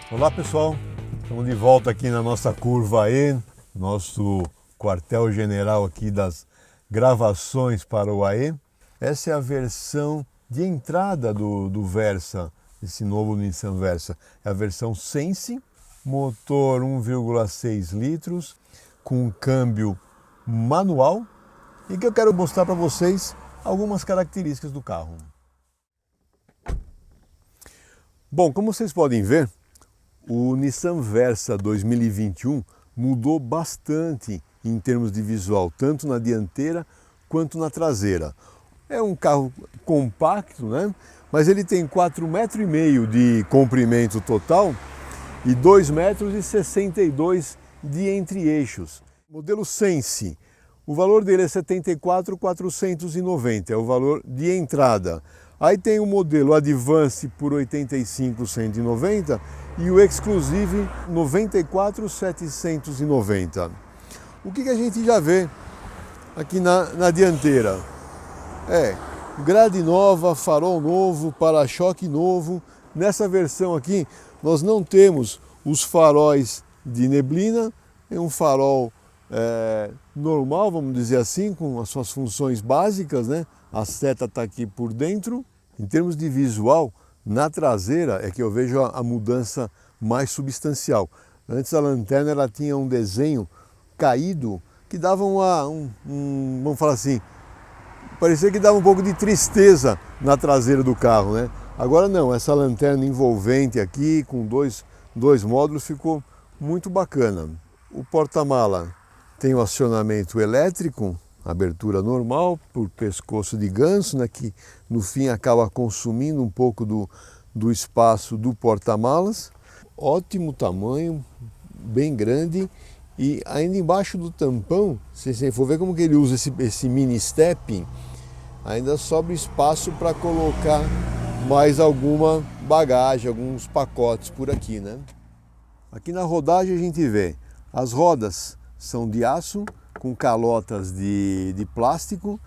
Olá pessoal, estamos de volta aqui na nossa curva E, nosso quartel-general aqui das gravações para o AE. Essa é a versão de entrada do Versa, esse novo Nissan Versa. É a versão Sense, motor 1,6 litros, com câmbio manual, e que eu quero mostrar para vocês algumas características do carro. Bom, como vocês podem ver, o Nissan Versa 2021 mudou bastante em termos de visual, tanto na dianteira quanto na traseira. É um carro compacto, né? Mas ele tem 4,5 metros de comprimento total e 2,62 metros de entre-eixos. Modelo Sense, o valor dele é 74.490, é o valor de entrada. Aí tem o modelo Advance por 85.190 e o Exclusive 94.790. O que a gente já vê aqui na dianteira? Grade nova, farol novo, para-choque novo. Nessa versão aqui nós não temos os faróis de neblina, é um farol normal, vamos dizer assim, com as suas funções básicas, né? A seta está aqui por dentro. Em termos de visual, na traseira é que eu vejo a mudança mais substancial. Antes a lanterna ela tinha um desenho caído que dava vamos falar assim, parecia que dava um pouco de tristeza na traseira do carro, né? Agora não, essa lanterna envolvente aqui com dois módulos ficou muito bacana. O porta-mala tem o acionamento elétrico, abertura normal por pescoço de ganso, né, que no fim acaba consumindo um pouco do espaço do porta-malas. Ótimo tamanho, bem grande, e ainda embaixo do tampão, se você for ver como que ele usa esse mini step, ainda sobra espaço para colocar mais alguma bagagem, alguns pacotes por aqui, né? Aqui na rodagem a gente vê as rodas são de aço com calotas de plástico.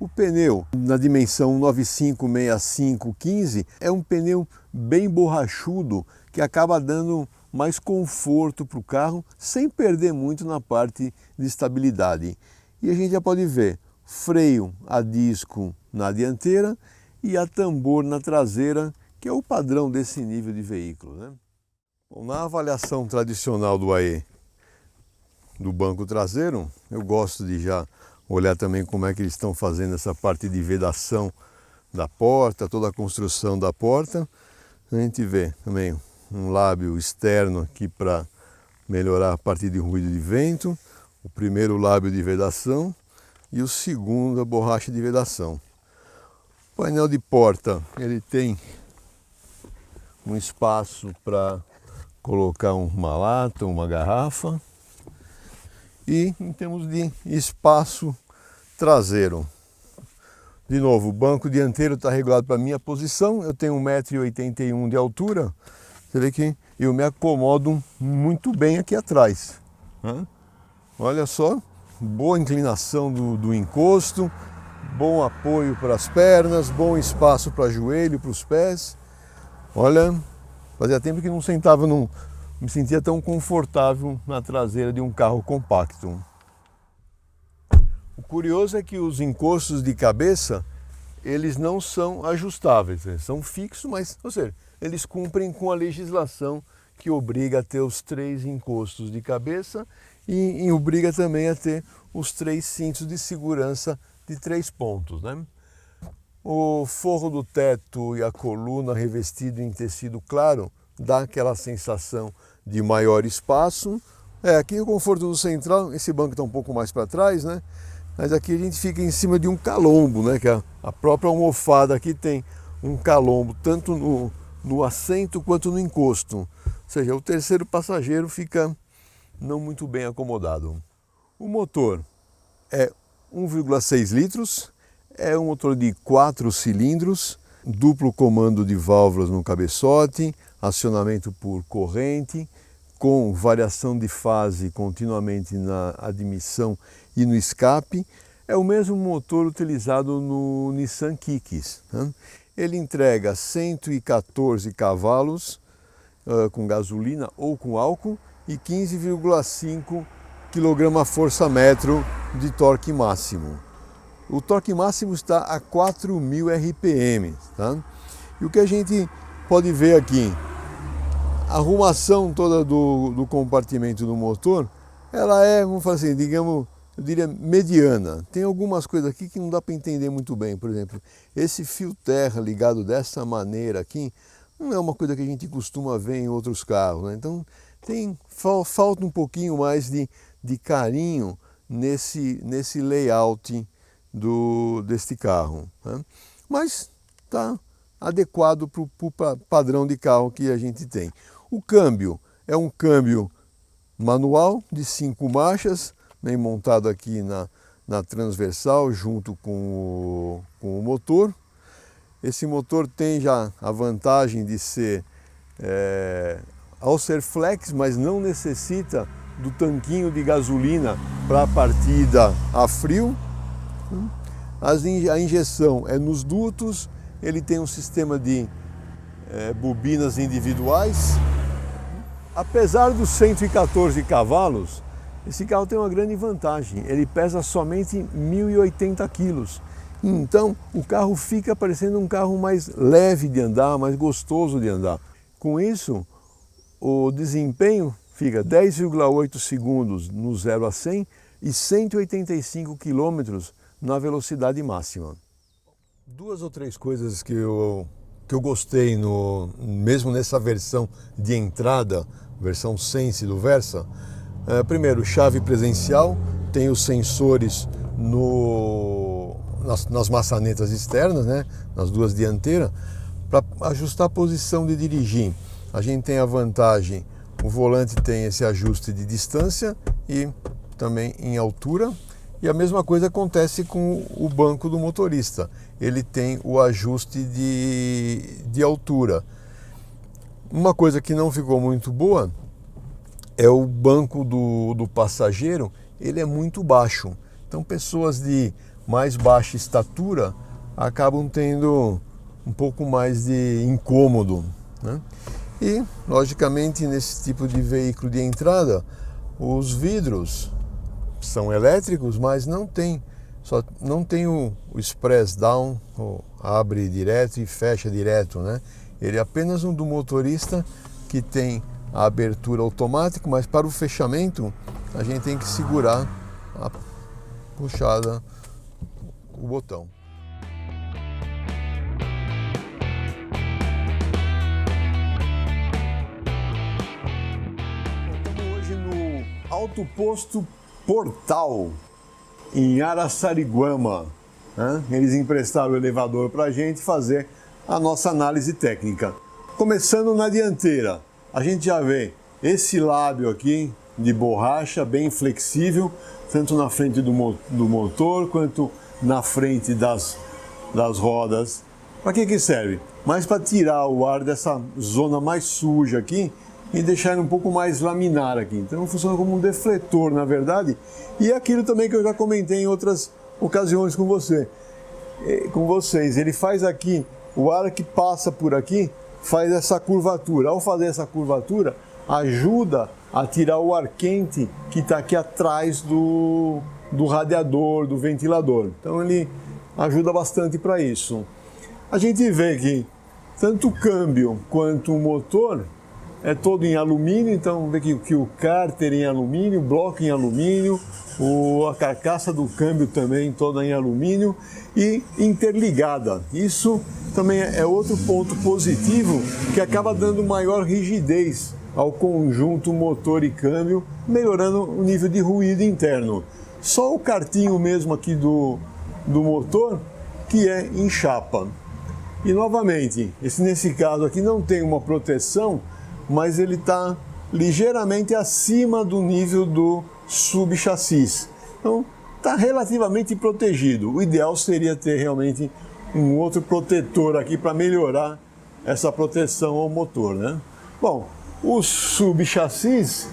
O pneu na dimensão 95/65/15 é um pneu bem borrachudo que acaba dando mais conforto para o carro sem perder muito na parte de estabilidade. E a gente já pode ver freio a disco na dianteira e a tambor na traseira, que é o padrão desse nível de veículo, né? Bom, na avaliação tradicional do AE do banco traseiro, eu gosto de já olhar também como é que eles estão fazendo essa parte de vedação da porta, toda a construção da porta. A gente vê também um lábio externo aqui para melhorar a parte de ruído de vento, o primeiro lábio de vedação e o segundo a borracha de vedação. O painel de porta, ele tem um espaço para colocar uma lata, uma garrafa. E em termos de espaço traseiro, de novo, o banco dianteiro está regulado para a minha posição, eu tenho 1,81 m de altura, você vê que eu me acomodo muito bem aqui atrás, né? Olha só, boa inclinação do encosto, bom apoio para as pernas, bom espaço para joelho, para os pés. Olha, fazia tempo que não sentava me sentia tão confortável na traseira de um carro compacto. O curioso é que os encostos de cabeça, eles não são ajustáveis, eles são fixos, mas, ou seja, eles cumprem com a legislação que obriga a ter os 3 encostos de cabeça e obriga também a ter os 3 cintos de segurança de 3 pontos, né? O forro do teto e a coluna revestido em tecido claro dá aquela sensação de maior espaço. Aqui o conforto do central, esse banco está um pouco mais para trás, né? Mas aqui a gente fica em cima de um calombo, né? Que a própria almofada aqui tem um calombo, tanto no assento quanto no encosto. Ou seja, o terceiro passageiro fica não muito bem acomodado. O motor é 1,6 litros, é um motor de 4 cilindros, duplo comando de válvulas no cabeçote, acionamento por corrente, com variação de fase continuamente na admissão e no escape. É o mesmo motor utilizado no Nissan Kicks, né? Ele entrega 114 cavalos com gasolina ou com álcool e 15,5 kgfm de torque máximo. O torque máximo está a 4.000 RPM, tá? E o que a gente pode ver aqui, a arrumação toda do compartimento do motor, ela é, vamos falar assim, digamos, eu diria mediana. Tem algumas coisas aqui que não dá para entender muito bem. Por exemplo, esse fio terra ligado dessa maneira aqui, não é uma coisa que a gente costuma ver em outros carros, né? Então falta um pouquinho mais de carinho nesse layout deste carro, né? Mas está adequado para o padrão de carro que a gente tem. O câmbio é um câmbio manual de 5 marchas, né, montado aqui na transversal junto com o motor. Esse motor tem já a vantagem de ser, ao ser flex, mas não necessita do tanquinho de gasolina para a partida a frio. A injeção é nos dutos, ele tem um sistema de bobinas individuais. Apesar dos 114 cavalos, esse carro tem uma grande vantagem, ele pesa somente 1.080 quilos. Então o carro fica parecendo um carro mais leve de andar, mais gostoso de andar. Com isso, o desempenho fica 10,8 segundos no 0 a 100 e 185 km na velocidade máxima. Duas ou três coisas que eu gostei, mesmo nessa versão de entrada, versão Sense do Versa. Primeiro, chave presencial, tem os sensores nas maçanetas externas, né, nas duas dianteiras, para ajustar a posição de dirigir. A gente tem a vantagem, o volante tem esse ajuste de distância e também em altura. E a mesma coisa acontece com o banco do motorista. Ele tem o ajuste de altura. Uma coisa que não ficou muito boa é o banco do passageiro. Ele é muito baixo. Então pessoas de mais baixa estatura acabam tendo um pouco mais de incômodo, né? E, logicamente, nesse tipo de veículo de entrada, os vidros são elétricos, mas não tem o express down, abre direto e fecha direto, né? Ele é apenas um do motorista, que tem a abertura automática, mas para o fechamento a gente tem que segurar a puxada, o botão. Estamos hoje no Auto Posto Portal, em Araçariguama, né? Eles emprestaram o elevador para a gente fazer a nossa análise técnica. Começando na dianteira, a gente já vê esse lábio aqui de borracha bem flexível, tanto na frente do motor quanto na frente das rodas. Para que serve? Mais para tirar o ar dessa zona mais suja aqui e deixar ele um pouco mais laminar aqui. Então funciona como um defletor, na verdade. E é aquilo também que eu já comentei em outras ocasiões com vocês. Ele faz aqui, o ar que passa por aqui faz essa curvatura. Ao fazer essa curvatura, ajuda a tirar o ar quente que está aqui atrás do radiador, do ventilador. Então ele ajuda bastante para isso. A gente vê que tanto o câmbio quanto o motor é todo em alumínio, então vê que o cárter em alumínio, o bloco em alumínio, a carcaça do câmbio também toda em alumínio e interligada. Isso também é outro ponto positivo que acaba dando maior rigidez ao conjunto motor e câmbio, melhorando o nível de ruído interno. Só o cartinho mesmo aqui do motor que é em chapa. E novamente, nesse caso aqui não tem uma proteção, mas ele está ligeiramente acima do nível do subchassis. Então, está relativamente protegido. O ideal seria ter realmente um outro protetor aqui para melhorar essa proteção ao motor, né? Bom, o subchassis,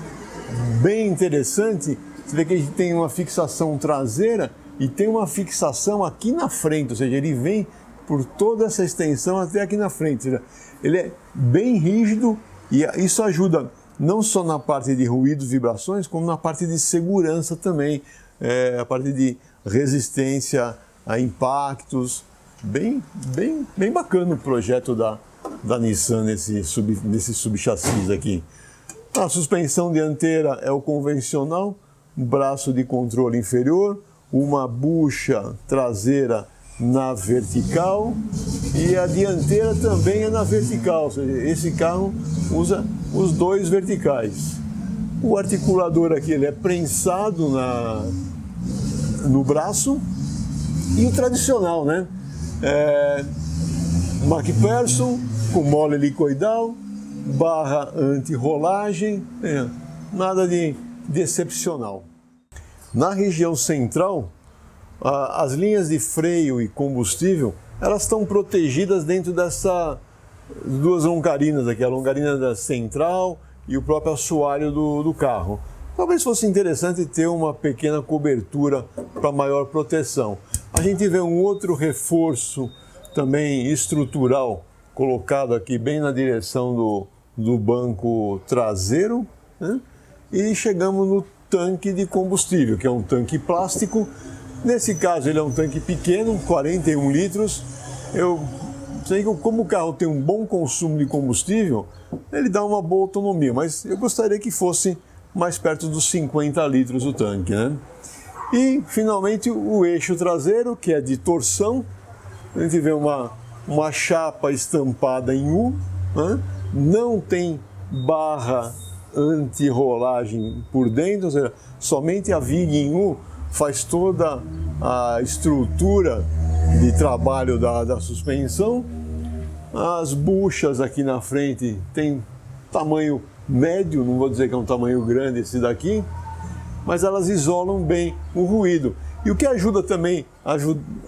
bem interessante, você vê que a gente tem uma fixação traseira e tem uma fixação aqui na frente, ou seja, ele vem por toda essa extensão até aqui na frente. Ou seja, ele é bem rígido E isso ajuda não só na parte de ruídos, vibrações, como na parte de segurança também, a parte de resistência a impactos. Bem bacana o projeto da Nissan nesse subchassis aqui. A suspensão dianteira é o convencional, um braço de controle inferior, uma bucha traseira na vertical e a dianteira também é na vertical, ou seja, esse carro usa os dois verticais. O articulador aqui ele é prensado no braço e o tradicional, né? MacPherson com mole helicoidal, barra anti-rolagem, nada de excepcional. Na região central, as linhas de freio e combustível, elas estão protegidas dentro dessas duas longarinas aqui, a longarina da central e o próprio assoalho do carro. Talvez fosse interessante ter uma pequena cobertura para maior proteção. A gente vê um outro reforço também estrutural colocado aqui bem na direção do banco traseiro, né? E chegamos no tanque de combustível, que é um tanque plástico. Nesse caso ele é um tanque pequeno, 41 litros. Eu sei que como o carro tem um bom consumo de combustível, ele dá uma boa autonomia, mas eu gostaria que fosse mais perto dos 50 litros o tanque, né? E finalmente o eixo traseiro, que é de torção. A gente vê uma chapa estampada em U, né? Não tem barra anti-rolagem por dentro, ou seja, somente a viga em U faz toda a estrutura de trabalho da suspensão. As buchas aqui na frente tem tamanho médio, não vou dizer que é um tamanho grande esse daqui, mas elas isolam bem o ruído. E o que ajuda também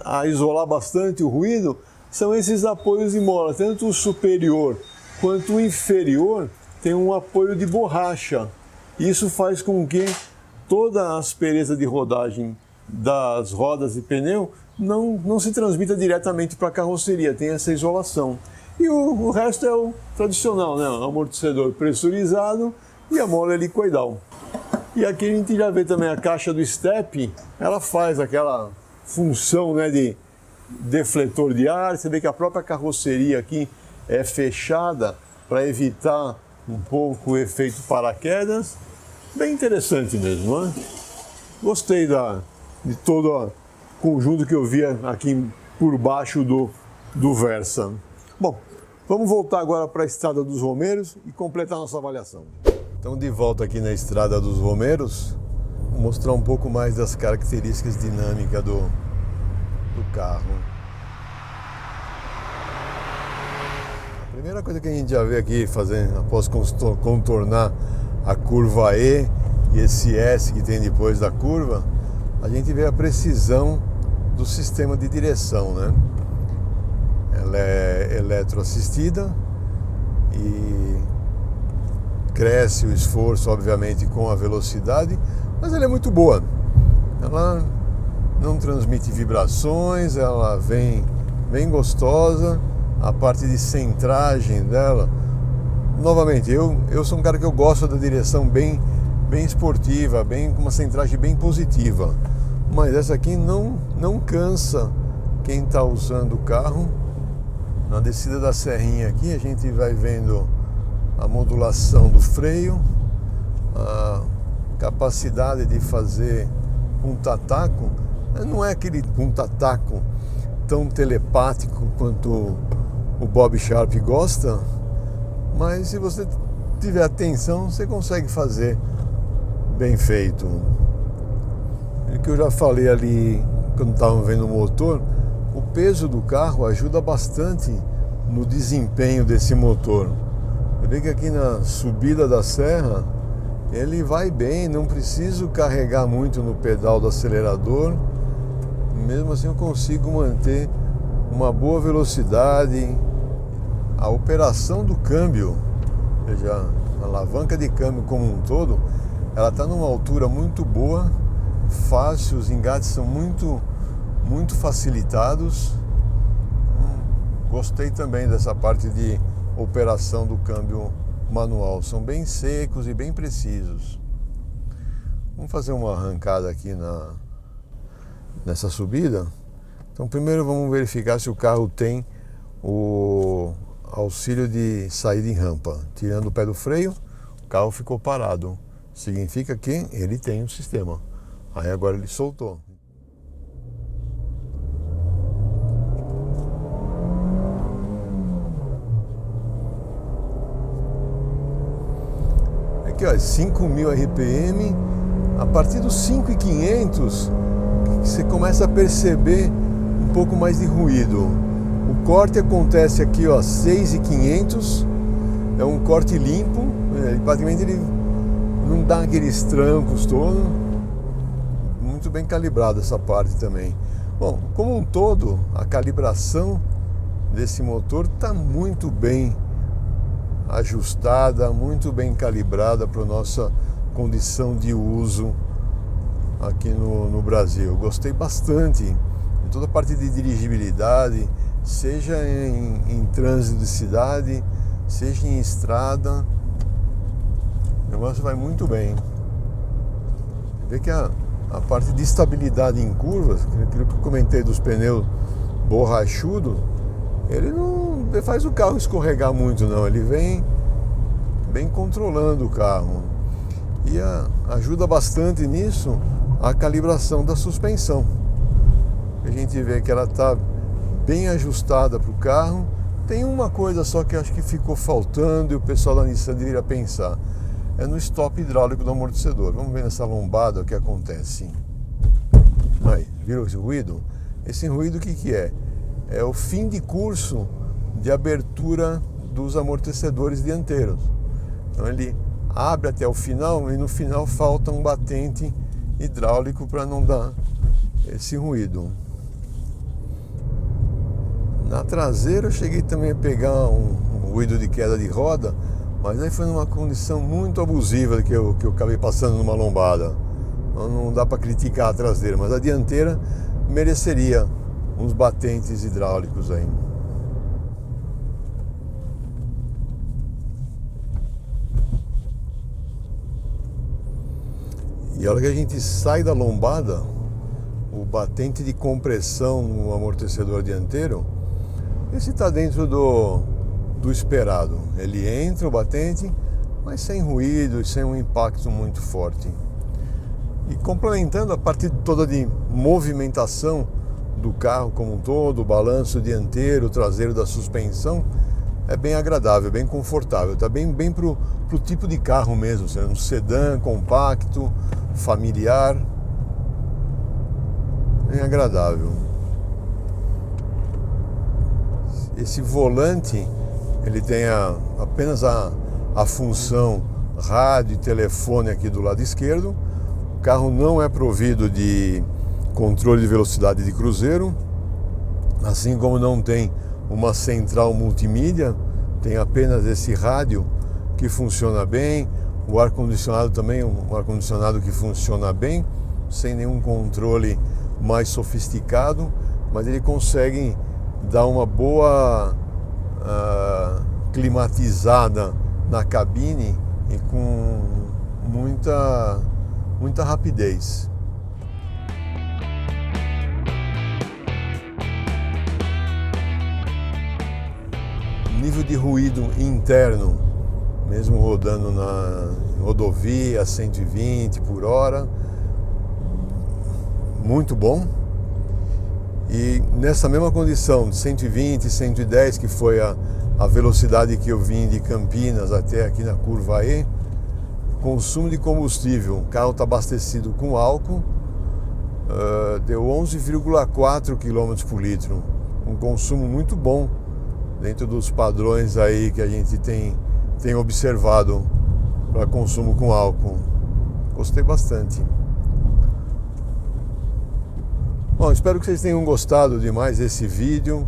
a isolar bastante o ruído são esses apoios de mola, tanto o superior quanto o inferior tem um apoio de borracha. Isso faz com que toda a aspereza de rodagem das rodas e pneu não se transmita diretamente para a carroceria, tem essa isolação. E o resto é o tradicional, né? Amortecedor pressurizado e a mola helicoidal. E aqui a gente já vê também a caixa do step, ela faz aquela função, né, de defletor de ar. Você vê que a própria carroceria aqui é fechada para evitar um pouco o efeito paraquedas. Bem interessante mesmo, né? Gostei de todo o conjunto que eu via aqui por baixo do Versa. Bom, vamos voltar agora para a Estrada dos Romeiros e completar nossa avaliação. Então, de volta aqui na Estrada dos Romeiros, vou mostrar um pouco mais das características dinâmicas do carro. A primeira coisa que a gente já vê aqui, após contornar a curva E e esse S que tem depois da curva, a gente vê a precisão do sistema de direção, né? Ela é eletroassistida e cresce o esforço, obviamente, com a velocidade, mas ela é muito boa. Ela não transmite vibrações, ela vem bem gostosa. A parte de centragem dela, novamente, eu sou um cara que eu gosto da direção bem esportiva, com uma centragem bem positiva. Mas essa aqui não cansa quem está usando o carro. Na descida da serrinha aqui, a gente vai vendo a modulação do freio, a capacidade de fazer punta-taco. Não é aquele punta-taco tão telepático quanto o Bob Sharp gosta, mas se você tiver atenção, você consegue fazer bem feito. O que eu já falei ali quando estávamos vendo o motor, o peso do carro ajuda bastante no desempenho desse motor. Eu vejo que aqui na subida da serra ele vai bem, não preciso carregar muito no pedal do acelerador. Mesmo assim eu consigo manter uma boa velocidade. A operação do câmbio, ou seja, a alavanca de câmbio como um todo, ela está numa altura muito boa, fácil, os engates são muito facilitados. Gostei também dessa parte de operação do câmbio manual, são bem secos e bem precisos. Vamos fazer uma arrancada aqui nessa subida. Então primeiro vamos verificar se o carro tem o auxílio de saída em rampa. Tirando o pé do freio, o carro ficou parado. Significa que ele tem um sistema. Aí agora ele soltou. Aqui ó, 5.000 RPM. A partir dos 5.500 você começa a perceber um pouco mais de ruído. O corte acontece aqui ó, 6.500. É um corte limpo. Praticamente ele não dá aqueles trancos todos. Muito bem calibrado essa parte também. Bom, como um todo, a calibração desse motor está muito bem ajustada, muito bem calibrada para a nossa condição de uso aqui no Brasil. Gostei bastante de toda a parte de dirigibilidade, seja em trânsito de cidade, seja em estrada. O negócio vai muito bem. Vê que a parte de estabilidade em curvas, aquilo que eu comentei dos pneus borrachudos, ele não faz o carro escorregar muito não, ele vem bem controlando o carro. E ajuda bastante nisso a calibração da suspensão. A gente vê que ela está bem ajustada para o carro. Tem uma coisa só que acho que ficou faltando e o pessoal da Nissan deveria pensar. É no stop hidráulico do amortecedor. Vamos ver nessa lombada o que acontece. Aí, viram esse ruído? Esse ruído o que é? É o fim de curso de abertura dos amortecedores dianteiros. Então ele abre até o final e no final falta um batente hidráulico para não dar esse ruído. Na traseira eu cheguei também a pegar um ruído de queda de roda, mas aí foi numa condição muito abusiva que eu acabei passando numa lombada. Então não dá para criticar a traseira, mas a dianteira mereceria uns batentes hidráulicos aí. E a hora que a gente sai da lombada, o batente de compressão no amortecedor dianteiro, esse está dentro do esperado. Ele entra o batente, mas sem ruído e sem um impacto muito forte. E complementando a parte toda de movimentação do carro como um todo, o balanço dianteiro, o traseiro da suspensão, é bem agradável, bem confortável. Está bem pro tipo de carro mesmo, um sedã compacto, familiar, bem agradável. Esse volante, ele tem apenas a função rádio e telefone aqui do lado esquerdo. O carro não é provido de controle de velocidade de cruzeiro, assim como não tem uma central multimídia, tem apenas esse rádio que funciona bem. O ar-condicionado também, um ar-condicionado que funciona bem, sem nenhum controle mais sofisticado, mas ele consegue dar uma boa climatizada na cabine e com muita rapidez. Nível de ruído interno, mesmo rodando na rodovia 120 por hora, muito bom. E nessa mesma condição de 120, 110, que foi a velocidade que eu vim de Campinas até aqui na curva E, consumo de combustível, o carro está abastecido com álcool, deu 11,4 km por litro, um consumo muito bom dentro dos padrões aí que a gente tem observado para consumo com álcool. Gostei bastante. Bom, espero que vocês tenham gostado de mais esse vídeo.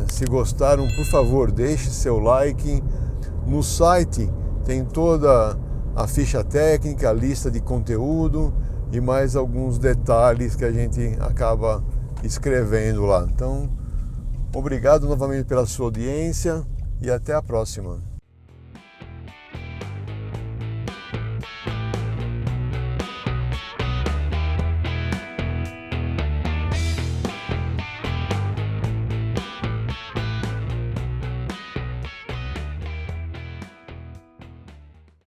Se gostaram, por favor, deixe seu like. No site tem toda a ficha técnica, a lista de conteúdo e mais alguns detalhes que a gente acaba escrevendo lá. Então, obrigado novamente pela sua audiência e até a próxima.